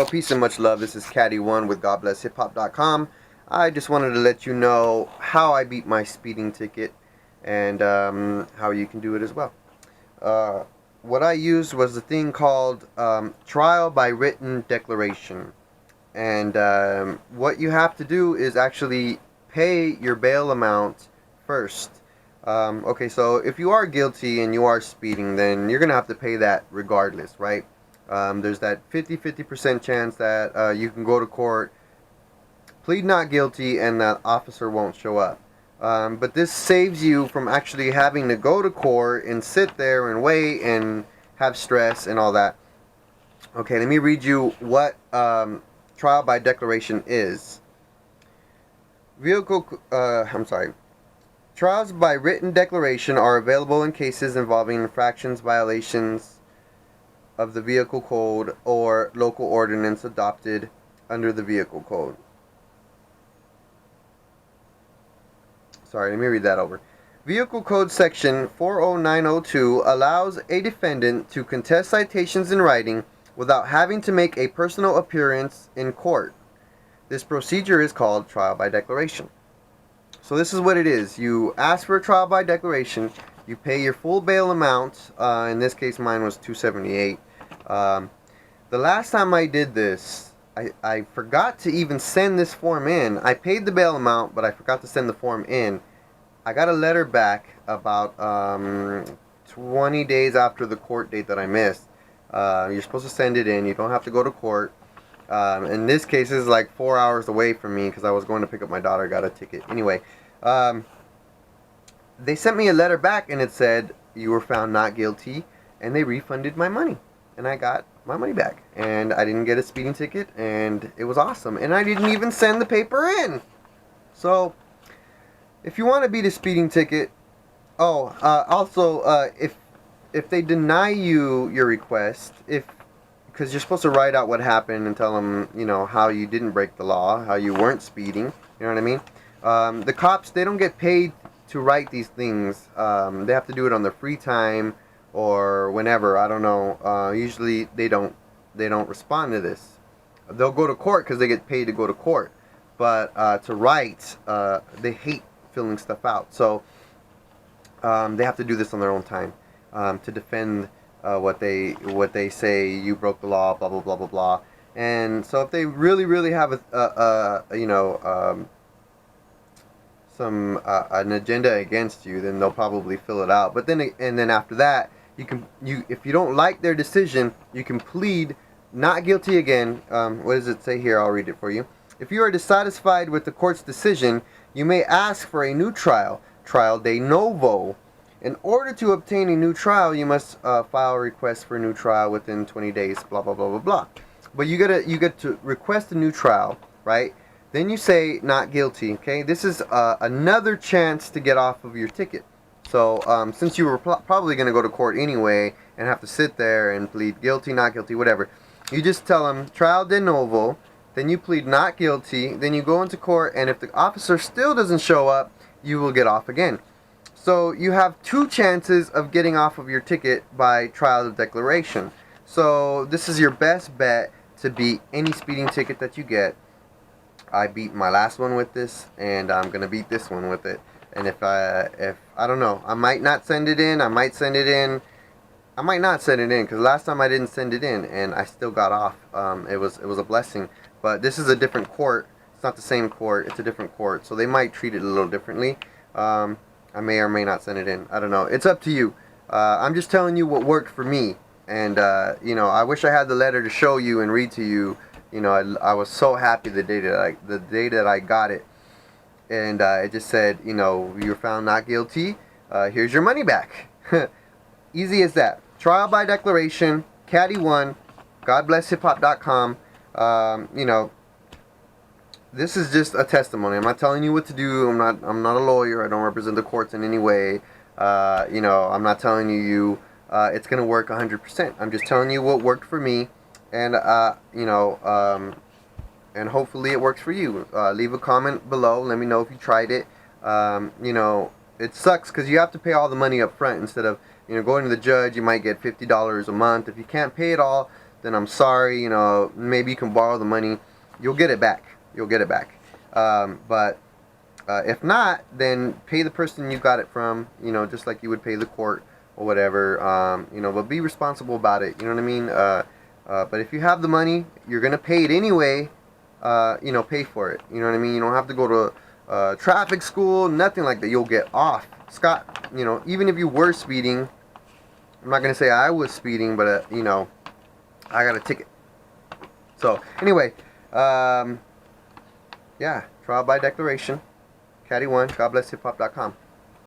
Peace and much love. This is Caddy1 with GodBlessHipHop.com. I just wanted to let you know how I beat my speeding ticket and how you can do it as well. What I used was a thing called trial by written declaration. And what you have to do is actually pay your bail amount first. Okay, so if you are guilty and you are speeding, then you're going to have to pay that regardless, right? There's that 50% chance that you can go to court, plead not guilty, and that officer won't show up. But this saves you from actually having to go to court and sit there and wait and have stress and all that. Okay, let me read you what trial by declaration is. Trials by written declaration are available in cases involving infractions, violations of the vehicle code or local ordinance adopted under the vehicle code. Sorry, let me read that over. Vehicle Code Section 40902 allows a defendant to contest citations in writing without having to make a personal appearance in court. This procedure is called trial by declaration. So this is what it is. You ask for a trial by declaration. You pay your full bail amount. In this case, mine was $278. The last time I did this, I forgot to even send this form in. I paid the bail amount, but I forgot to send the form in. I got a letter back about 20 days after the court date that I missed. You're supposed to send it in. You don't have to go to court. In this case, it's like 4 hours away from me because I was going to pick up my daughter, got a ticket. Anyway, they sent me a letter back and it said, you were found not guilty, and they refunded my money. And I got my money back. And I didn't get a speeding ticket, and it was awesome. And I didn't even send the paper in. So, if you want to beat a speeding ticket, if they deny you your request, because you're supposed to write out what happened and tell them, how you didn't break the law, how you weren't speeding, you know what I mean? The cops, they don't get paid to write these things. They have to do it on their free time or whenever, I don't know. Usually they don't respond to this. They'll go to court because they get paid to go to court, but to write, they hate filling stuff out. So they have to do this on their own time to defend what they say you broke the law, blah blah blah blah blah. And so if they really have an agenda against you, then they'll probably fill it out. But then after that, if you don't like their decision, you can plead not guilty again. What does it say here? I'll read it for you. If you are dissatisfied with the court's decision, you may ask for a new trial de novo. In order to obtain a new trial, you must file a request for a new trial within 20 days, blah blah blah blah blah. But you get to request a new trial, right? Then you say not guilty, okay? This is another chance to get off of your ticket. So since you were probably going to go to court anyway and have to sit there and plead guilty, not guilty, whatever, you just tell them trial de novo, then you plead not guilty, then you go into court, and if the officer still doesn't show up, you will get off again. So you have two chances of getting off of your ticket by trial of declaration. So this is your best bet to beat any speeding ticket that you get. I beat my last one with this, and I'm gonna beat this one with it. And if I don't know, I might not send it in. I might send it in. I might not send it in because last time I didn't send it in and I still got off. It was a blessing. But this is a different court. It's not the same court. It's a different court, so they might treat it a little differently. I may or may not send it in. I don't know. It's up to you. I'm just telling you what worked for me. And I wish I had the letter to show you and read to you. I was so happy the day that I got it. And it just said, you're found not guilty. Here's your money back. Easy as that. Trial by declaration. Caddy1. GodBlessHipHop.com. This is just a testimony. I'm not telling you what to do. I'm not a lawyer. I don't represent the courts in any way. I'm not telling you it's gonna work 100%. I'm just telling you what worked for me, and and hopefully it works for you. Leave a comment below. Let me know if you tried it. It sucks because you have to pay all the money up front instead of going to the judge. You might get $50 a month. If you can't pay it all, then I'm sorry. You know, maybe you can borrow the money. You'll get it back. You'll get it back. But if not, then pay the person you got it from. You know, just like you would pay the court or whatever. You know, but be responsible about it. You know what I mean? But if you have the money, you're gonna pay it anyway. You know, pay for it. You know what I mean? You don't have to go to traffic school, nothing like that. You'll get off. Scott, you know, even if you were speeding, I'm not going to say I was speeding, but, you know, I got a ticket. So, anyway, yeah, trial by declaration. Caddy1, GodBlessHipHop.com.